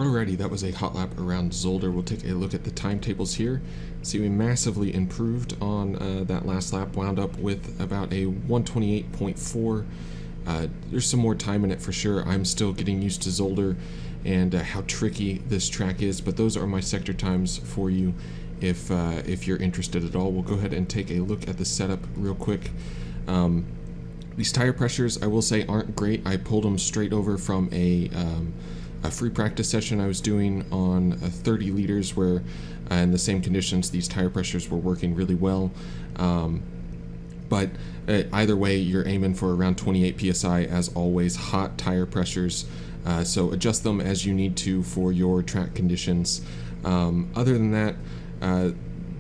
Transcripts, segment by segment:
Alrighty, that was a hot lap around Zolder. We'll take a look at the timetables here. See, we massively improved on that last lap, wound up with about a 128.4. There's some more time in it for sure. I'm still getting used to Zolder and how tricky this track is, but those are my sector times for you if you're interested at all. We'll go ahead and take a look at the setup real quick. These tire pressures, I will say, aren't great. I pulled them straight over from a free practice session I was doing on 30 liters where in the same conditions these tire pressures were working really well. But either way, you're aiming for around 28 psi as always, hot tire pressures. So adjust them as you need to for your track conditions. Other than that,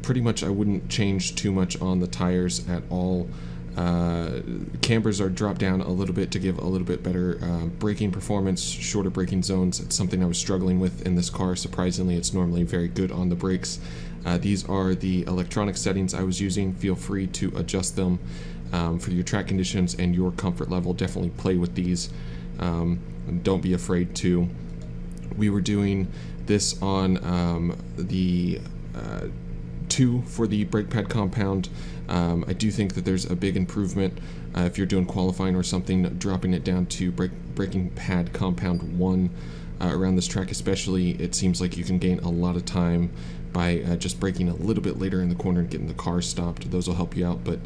pretty much I wouldn't change too much on the tires at all. Cambers are dropped down a little bit to give a little bit better braking performance, shorter braking zones. It's something I was struggling with in this car. Surprisingly, it's normally very good on the brakes. These are the electronic settings I was using. Feel free to adjust them for your track conditions and your comfort level. Definitely play with these. And don't be afraid to. We were doing this on the 2 for the brake pad compound. I do think that there's a big improvement if you're doing qualifying or something, dropping it down to braking pad compound 1 around this track especially. It seems like you can gain a lot of time by just braking a little bit later in the corner and getting the car stopped. Those will help you out, but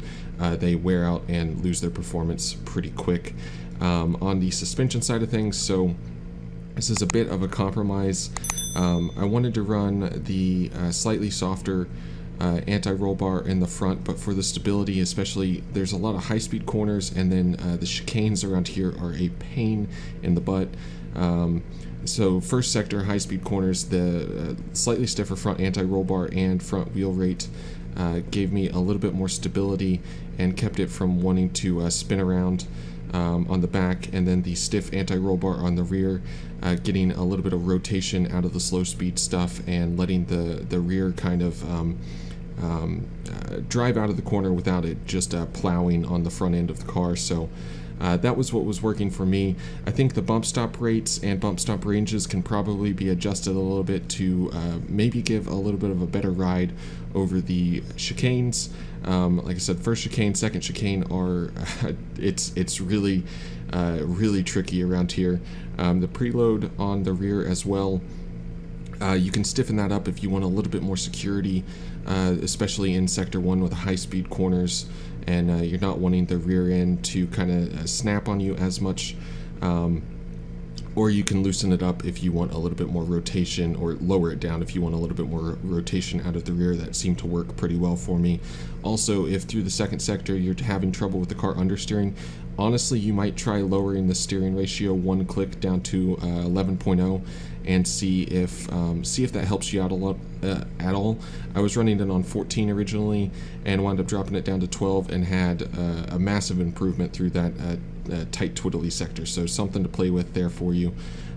they wear out and lose their performance pretty quick. On the suspension side of things, so this is a bit of a compromise. I wanted to run the slightly softer anti-roll bar in the front, but for the stability especially, there's a lot of high-speed corners, and then the chicanes around here are a pain in the butt. So first sector, high-speed corners, the slightly stiffer front anti-roll bar and front wheel rate gave me a little bit more stability and kept it from wanting to spin around on the back, and then the stiff anti-roll bar on the rear, getting a little bit of rotation out of the slow speed stuff and letting the rear kind of drive out of the corner without it just plowing on the front end of the car. So that was what was working for me. I think the bump stop rates and bump stop ranges can probably be adjusted a little bit to maybe give a little bit of a better ride over the chicanes. Like I said, first chicane, second chicane are it's really really tricky around here. The preload on the rear as well, you can stiffen that up if you want a little bit more security, especially in sector 1 with high speed corners, and you're not wanting the rear end to kind of snap on you as much. Or you can loosen it up if you want a little bit more rotation, or lower it down if you want a little bit more rotation out of the rear. That seemed to work pretty well for me. Also, if through the second sector you're having trouble with the car understeering, honestly, you might try lowering the steering ratio 1 click down to 11.0 and see if that helps you out a lot at all. I was running it on 14 originally and wound up dropping it down to 12 and had a massive improvement through that tight twiddly sector. So something to play with there for you.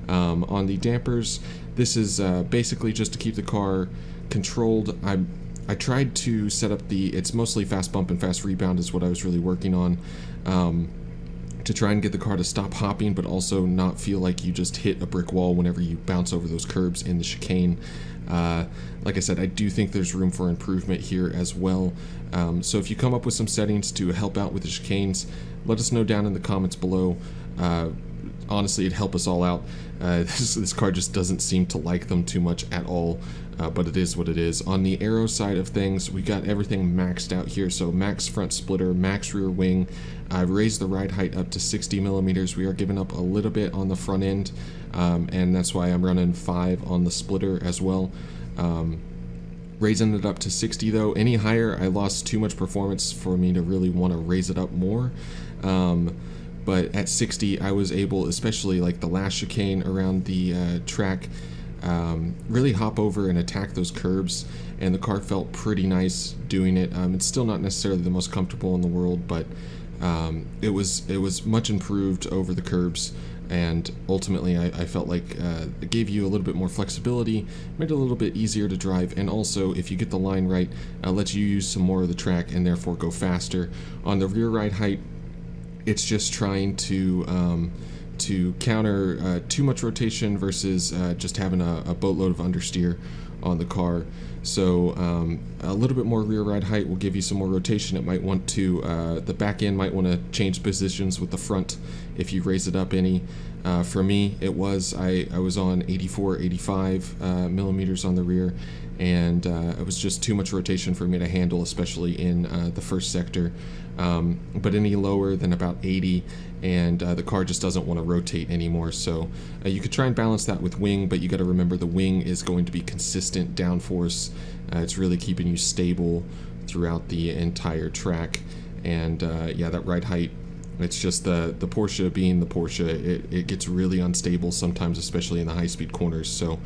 On the dampers, this is basically just to keep the car controlled. I tried to set up it's mostly fast bump and fast rebound is what I was really working on, to try and get the car to stop hopping, but also not feel like you just hit a brick wall whenever you bounce over those curbs in the chicane. Like I said, I do think there's room for improvement here as well. So if you come up with some settings to help out with the chicanes, let us know down in the comments below. Honestly, it'd help us all out. This car just doesn't seem to like them too much at all, but it is what it is. On the aero side of things, we got everything maxed out here. So max front splitter, max rear wing. I've raised the ride height up to 60 millimeters. We are giving up a little bit on the front end, and that's why I'm running 5 on the splitter as well. Raising it up to 60 though. Any higher, I lost too much performance for me to really want to raise it up more. But at 60, I was able, especially like the last chicane around the track, really hop over and attack those curbs, and the car felt pretty nice doing it. It's still not necessarily the most comfortable in the world, but it was much improved over the curbs, and ultimately I felt like it gave you a little bit more flexibility, made it a little bit easier to drive, and also if you get the line right, lets you use some more of the track and therefore go faster. On the rear ride height, it's just trying to to counter too much rotation versus just having a boatload of understeer on the car. So a little bit more rear ride height will give you some more rotation. It might want to, the back end might want to change positions with the front if you raise it up any. For me, it was, I was on 84, 85 millimeters on the rear, and it was just too much rotation for me to handle, especially in the first sector. But any lower than about 80, and the car just doesn't want to rotate anymore. So you could try and balance that with wing, but you got to remember the wing is going to be consistent downforce. It's really keeping you stable throughout the entire track. And yeah, that ride height, it's just the Porsche being the Porsche, it gets really unstable sometimes, especially in the high-speed corners. So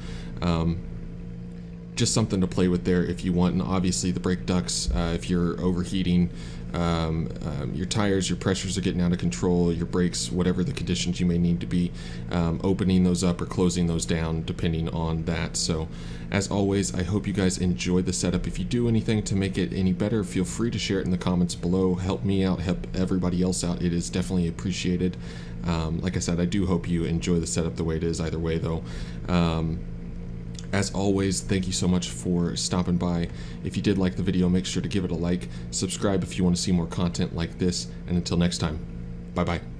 just something to play with there if you want. And obviously the brake ducts, if you're overheating, your tires, your pressures are getting out of control, your brakes, whatever the conditions you may need to be, opening those up or closing those down depending on that. So as always, I hope you guys enjoyed the setup. If you do anything to make it any better, feel free to share it in the comments below. Help me out, help everybody else out. It is definitely appreciated. Like I said, I do hope you enjoy the setup the way it is either way though. As always, thank you so much for stopping by. If you did like the video, make sure to give it a like, subscribe if you want to see more content like this, and until next time, bye-bye.